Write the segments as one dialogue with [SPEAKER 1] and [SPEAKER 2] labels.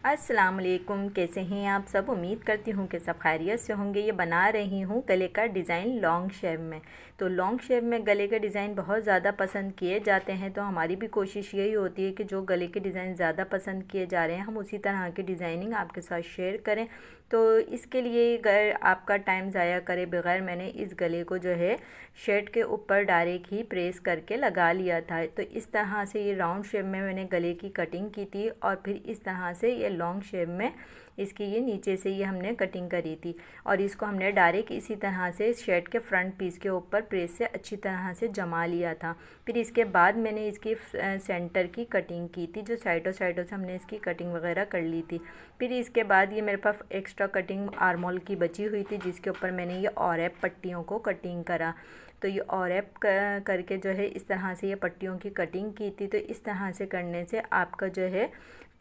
[SPEAKER 1] अस्सलाम वालेकुम, कैसे हैं आप सब। उम्मीद करती हूँ कि सब खैरियत से होंगे। ये बना रही हूँ गले का डिज़ाइन लॉन्ग शेव में। तो लॉन्ग शेव में गले के डिज़ाइन बहुत ज़्यादा पसंद किए जाते हैं, तो हमारी भी कोशिश यही होती है कि जो गले के डिज़ाइन ज़्यादा पसंद किए जा रहे हैं हम उसी तरह की डिज़ाइनिंग आपके साथ शेयर करें। तो इसके लिए अगर आपका टाइम ज़ाया करे बगैर मैंने इस गले को जो है शर्ट के ऊपर डायरेक्ट ही प्रेस करके लगा लिया था। तो इस तरह से ये राउंड शेप में मैंने गले की कटिंग की थी और फिर इस तरह से ये लॉन्ग शेप में इसकी ये नीचे से ये हमने कटिंग करी थी और इसको हमने डायरेक्ट इसी तरह से शर्ट के फ्रंट पीस के ऊपर प्रेस से अच्छी तरह से जमा लिया था। फिर इसके बाद मैंने इसकी सेंटर की कटिंग की थी, जो साइडों साइडों से हमने इसकी कटिंग वगैरह कर ली थी। फिर इसके बाद ये मेरे पास एक्स्ट्रा कटिंग आर्मोल की बची हुई थी, जिसके ऊपर मैंने ये ऑरेप पट्टियों को कटिंग करा। तो ये ऑरेप करके जो है इस तरह से ये पट्टियों की कटिंग की थी। तो इस तरह से करने से आपका जो है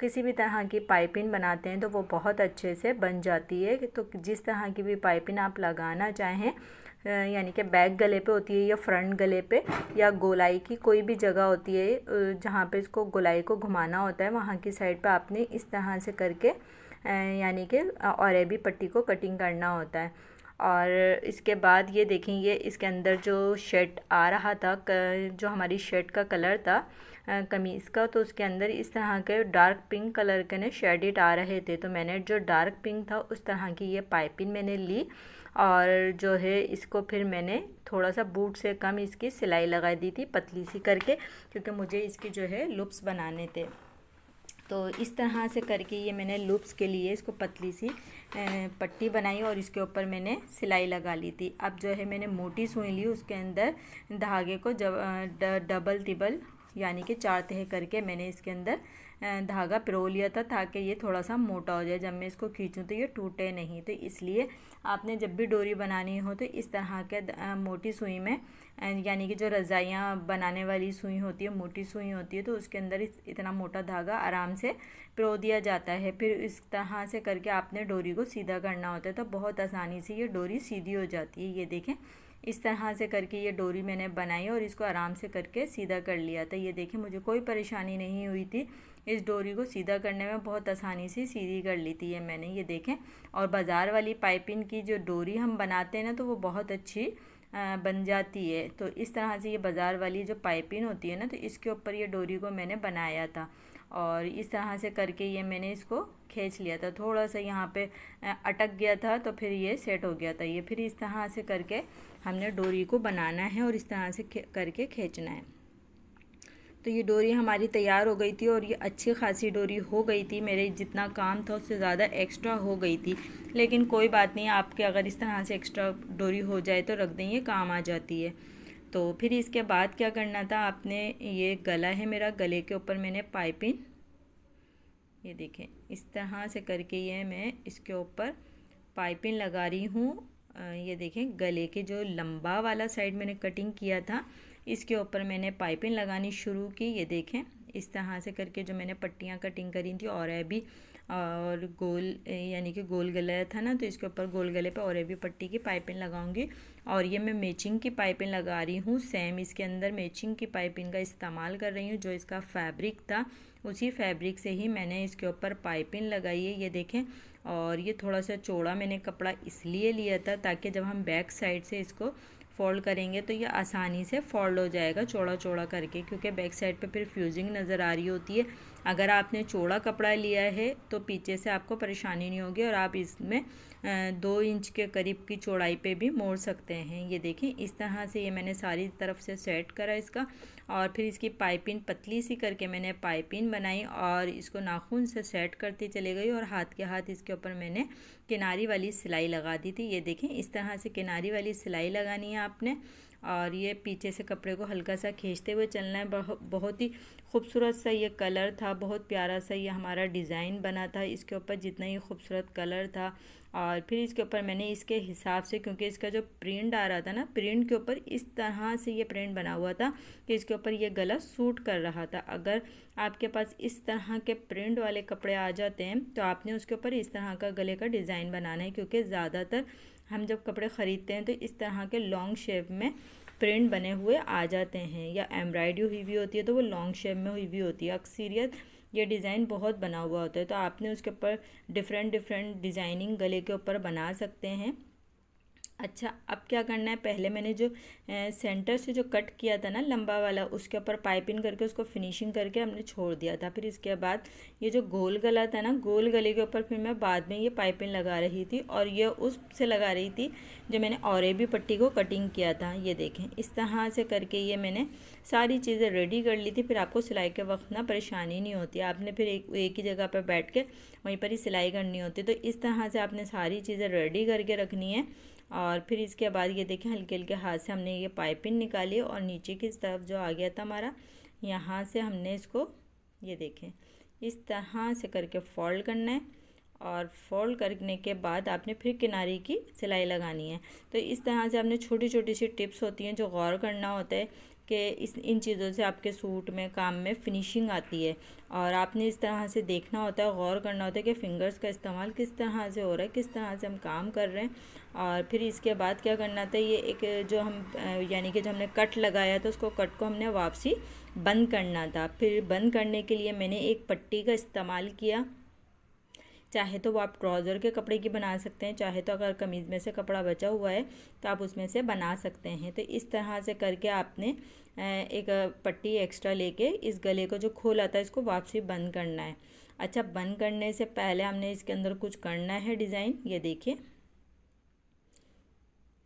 [SPEAKER 1] किसी भी तरह की पाइपिंग बनाते हैं तो वो बहुत अच्छे से बन जाती है। तो जिस तरह की भी पाइपिंग आप लगाना चाहें, यानी कि बैक गले पे होती है या फ्रंट गले पे या गोलाई की कोई भी जगह होती है जहाँ पे इसको गोलाई को घुमाना होता है, वहाँ की साइड पे आपने इस तरह से करके यानी कि ऑरेबी पट्टी को कटिंग करना होता है। और इसके बाद ये देखें, ये इसके अंदर जो शेड आ रहा था, जो हमारी शर्ट का कलर था कमीज़ का, तो उसके अंदर इस तरह के डार्क पिंक कलर के ने शेडेड आ रहे थे। तो मैंने जो डार्क पिंक था उस तरह की ये पाइपिंग मैंने ली और जो है इसको फिर मैंने थोड़ा सा बूट से कम इसकी सिलाई लगा दी थी पतली सी करके, क्योंकि मुझे इसकी जो है लुप्स बनाने थे। तो इस तरह से करके ये मैंने लूप्स के लिए इसको पतली सी पट्टी बनाई और इसके ऊपर मैंने सिलाई लगा ली थी। अब जो है मैंने मोटी सुई ली, उसके अंदर धागे को डबल तिबल यानी कि 4 तह करके मैंने इसके अंदर धागा पिरो लिया था, ताकि ये थोड़ा सा मोटा हो जाए, जब मैं इसको खींचूं तो ये टूटे नहीं। तो इसलिए आपने जब भी डोरी बनानी हो तो इस तरह के मोटी सुई में, यानी कि जो रज़ाइयाँ बनाने वाली सुई होती है, मोटी सुई होती है, तो उसके अंदर इतना मोटा धागा आराम से पिरो दिया जाता है। फिर इस तरह से करके आपने डोरी को सीधा करना होता है, तो बहुत आसानी से ये डोरी सीधी हो जाती है। ये देखें, इस तरह से करके ये डोरी मैंने बनाई और इसको आराम से करके सीधा कर लिया था। ये देखें, मुझे कोई परेशानी नहीं हुई थी इस डोरी को सीधा करने में, बहुत आसानी से सीधी कर ली थी ये मैंने। ये देखें, और बाज़ार वाली पाइपिंग की जो डोरी हम बनाते हैं ना, तो वो बहुत अच्छी बन जाती है। तो इस तरह से ये बाज़ार वाली जो पाइपिंग होती है ना, तो इसके ऊपर ये डोरी को मैंने बनाया था और इस तरह से करके ये मैंने इसको खींच लिया था। थोड़ा सा यहाँ पे अटक गया था तो फिर ये सेट हो गया था। ये फिर इस तरह से करके हमने डोरी को बनाना है और इस तरह से करके खींचना है। तो ये डोरी हमारी तैयार हो गई थी और ये अच्छी खासी डोरी हो गई थी। मेरे जितना काम था उससे ज़्यादा एक्स्ट्रा हो गई थी, लेकिन कोई बात नहीं, आपके अगर इस तरह से एक्स्ट्रा डोरी हो जाए तो रख दें, ये काम आ जाती है। तो फिर इसके बाद क्या करना था, आपने ये गला है मेरा, गले के ऊपर मैंने पाइपिंग, ये देखें इस तरह से करके ये मैं इसके ऊपर पाइपिंग लगा रही हूँ। ये देखें, गले के जो लंबा वाला साइड मैंने कटिंग किया था इसके ऊपर मैंने पाइपिंग लगानी शुरू की। ये देखें, इस तरह से करके जो मैंने पट्टियाँ कटिंग करी थी और भी और गोल यानी कि गोल गला था ना, तो इसके ऊपर गोल गले पे और भी पट्टी की पाइपिंग लगाऊंगी। और ये मैं मैचिंग की पाइपिंग लगा रही हूँ, सेम इसके अंदर मैचिंग की पाइपिंग का इस्तेमाल कर रही हूँ। जो इसका फैब्रिक था उसी फैब्रिक से ही मैंने इसके ऊपर पाइपिंग लगाई है। ये देखें, और ये थोड़ा सा चौड़ा मैंने कपड़ा इसलिए लिया था ताकि जब हम बैक साइड से इसको फ़ोल्ड करेंगे तो ये आसानी से फोल्ड हो जाएगा चौड़ा चौड़ा करके, क्योंकि बैक साइड पे फिर फ्यूजिंग नज़र आ रही होती है। अगर आपने चौड़ा कपड़ा लिया है तो पीछे से आपको परेशानी नहीं होगी और आप इसमें 2 इंच के करीब की चौड़ाई पे भी मोड़ सकते हैं। ये देखें, इस तरह से ये मैंने सारी तरफ से सेट करा इसका और फिर इसकी पाइपिंग पतली सी करके मैंने पाइपिंग बनाई और इसको नाखून से सेट करती चली गई और हाथ के हाथ इसके ऊपर मैंने किनारी वाली सिलाई लगा दी थी। ये देखें, इस तरह से किनारी वाली सिलाई लगानी है आपने और ये पीछे से कपड़े को हल्का सा खींचते हुए चलना है। बहुत ही खूबसूरत सा ये कलर था, बहुत प्यारा सा ये हमारा डिज़ाइन बना था इसके ऊपर, जितना ही खूबसूरत कलर था। और फिर इसके ऊपर मैंने इसके हिसाब से, क्योंकि इसका जो प्रिंट आ रहा था ना, प्रिंट के ऊपर इस तरह से ये प्रिंट बना हुआ था कि इसके ऊपर ये गला सूट कर रहा था। अगर आपके पास इस तरह के प्रिंट वाले कपड़े आ जाते हैं तो आपने उसके ऊपर इस तरह का गले का डिज़ाइन बनाना है, क्योंकि ज़्यादातर हम जब कपड़े ख़रीदते हैं तो इस तरह के लॉन्ग शेप में प्रिंट बने हुए आ जाते हैं, या एम्ब्रॉयडरी हुई हुई होती है तो वो लॉन्ग शेप में हुई हुई होती है। अक्सरियत ये डिज़ाइन बहुत बना हुआ होता है, तो आपने उसके ऊपर डिफरेंट डिफरेंट डिज़ाइनिंग गले के ऊपर बना सकते हैं। अच्छा, अब क्या करना है, पहले मैंने जो सेंटर से जो कट किया था ना लंबा वाला, उसके ऊपर पाइपिंग करके उसको फिनिशिंग करके हमने छोड़ दिया था। फिर इसके बाद ये जो गोल गला था ना, गोल गले के ऊपर फिर मैं बाद में ये पाइपिंग लगा रही थी, और ये उससे लगा रही थी जो मैंने और भी पट्टी को कटिंग किया था। ये देखें, इस तरह से करके ये मैंने सारी चीज़ें रेडी कर ली थी। फिर आपको सिलाई के वक्त ना परेशानी नहीं होती, आपने फिर एक ही जगह पर बैठ के वहीं पर ही सिलाई करनी होती। तो इस तरह से आपने सारी चीज़ें रेडी करके रखनी है। और फिर इसके बाद ये देखें, हल्के हल्के हाथ से हमने ये पाइपिंग निकाली, और नीचे की तरफ जो आ गया था हमारा, यहाँ से हमने इसको ये देखें इस तरह से करके फोल्ड करना है। और फोल्ड करने के बाद आपने फिर किनारे की सिलाई लगानी है। तो इस तरह से आपने छोटी छोटी सी टिप्स होती हैं जो गौर करना होता है कि इन चीज़ों से आपके सूट में काम में फिनिशिंग आती है। और आपने इस तरह से देखना होता है, गौर करना होता है कि फ़िंगर्स का इस्तेमाल किस तरह से हो रहा है, किस तरह से हम काम कर रहे हैं। और फिर इसके बाद क्या करना था, ये एक जो हम यानी कि जो हमने कट लगाया था, उसको कट को हमने वापसी बंद करना था। फिर बंद करने के लिए मैंने एक पट्टी का इस्तेमाल किया। चाहे तो वो आप ट्राउज़र के कपड़े की बना सकते हैं, चाहे तो अगर कमीज़ में से कपड़ा बचा हुआ है तो आप उसमें से बना सकते हैं। तो इस तरह से करके आपने एक पट्टी एक्स्ट्रा लेके इस गले को जो खोला था इसको वापसी बंद करना है। अच्छा, बंद करने से पहले हमने इसके अंदर कुछ करना है डिज़ाइन, ये देखिए।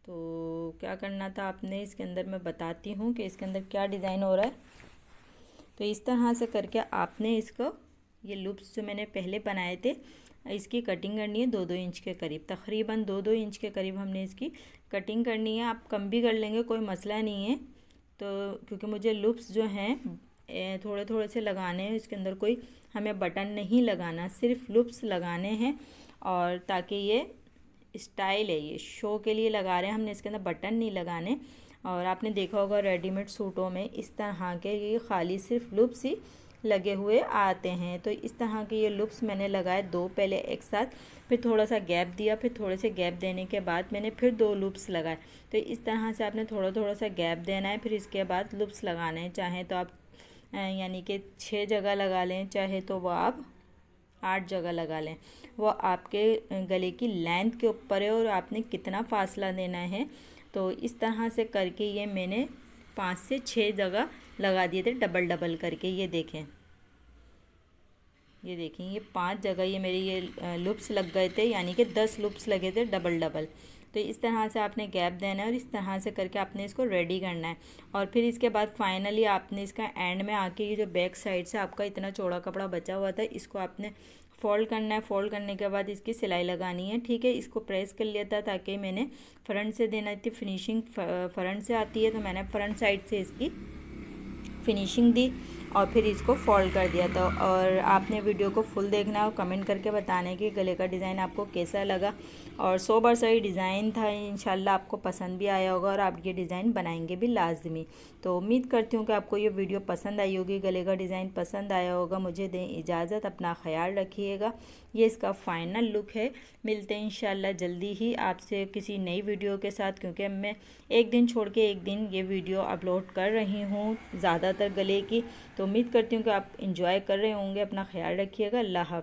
[SPEAKER 1] तो क्या करना था आपने इसके अंदर, मैं बताती हूँ कि इसके अंदर क्या डिज़ाइन हो रहा है। तो इस तरह से करके आपने इसको, ये लूप्स जो मैंने पहले बनाए थे, इसकी कटिंग करनी है 2-2 इंच के करीब, तकरीबन 2-2 इंच के करीब हमने इसकी कटिंग करनी है। आप कम भी कर लेंगे, कोई मसला नहीं है। तो क्योंकि मुझे लूप्स जो हैं थोड़े थोड़े से लगाने हैं, इसके अंदर कोई हमें बटन नहीं लगाना, सिर्फ लूप्स लगाने हैं। और ताकि ये स्टाइल है, ये शो के लिए लगा रहे हैं हमने, इसके अंदर बटन नहीं लगाने। और आपने देखा होगा रेडीमेड सूटों में इस तरह के ये खाली सिर्फ लूप्स ही लगे हुए आते हैं। तो इस तरह के ये लूप्स मैंने लगाए 2 पहले एक साथ, फिर थोड़ा सा गैप दिया, फिर थोड़े से गैप देने के बाद मैंने फिर 2 लूप्स लगाए। तो इस तरह से आपने थोड़ा थोड़ा सा गैप देना है, फिर इसके बाद लूप्स लगाने हैं। चाहे तो आप यानी कि 6 जगह लगा लें, चाहे तो वो आप 8 जगह लगा लें, वो आपके गले की लेंथ के ऊपर है और आपने कितना फासला देना है। तो इस तरह से करके ये मैंने 5 से 6 जगह लगा दिए थे डबल डबल करके। ये देखें, ये देखें, ये 5 जगह ये मेरी ये लूप्स लग गए थे, यानी कि 10 लूप्स लगे थे डबल डबल। तो इस तरह से आपने गैप देना है और इस तरह से करके आपने इसको रेडी करना है। और फिर इसके बाद फाइनली आपने इसका एंड में आके ये जो बैक साइड से आपका इतना चौड़ा कपड़ा बचा हुआ था, इसको आपने फोल्ड करना है। फोल्ड करने के बाद इसकी सिलाई लगानी है, ठीक है। इसको प्रेस कर लिया था ताकि मैंने फ्रंट से देना थी, फिनिशिंग फ्रंट से आती है, तो मैंने फ्रंट साइड से इसकी फिनिशिंग दी और फिर इसको फोल्ड कर दिया था। और आपने वीडियो को फुल देखना है और कमेंट करके बताना है कि गले का डिज़ाइन आपको कैसा लगा। और 100 बार सही डिज़ाइन था, इंशाल्लाह आपको पसंद भी आया होगा और आप ये डिज़ाइन बनाएंगे भी लाजमी। तो उम्मीद करती हूँ कि आपको ये वीडियो पसंद आई होगी, गले का डिज़ाइन पसंद आया होगा। मुझे दें इजाज़त, अपना ख्याल रखिएगा। ये इसका फ़ाइनल लुक है। मिलते हैं इंशाल्लाह जल्दी ही आपसे किसी नई वीडियो के साथ, क्योंकि मैं एक दिन छोड़ के एक दिन ये वीडियो अपलोड कर रही हूँ ज़्यादातर गले की। तो उम्मीद करती हूँ कि आप इंजॉय कर रहे होंगे। अपना ख्याल रखिएगा। अल्लाह हाफ़िज़।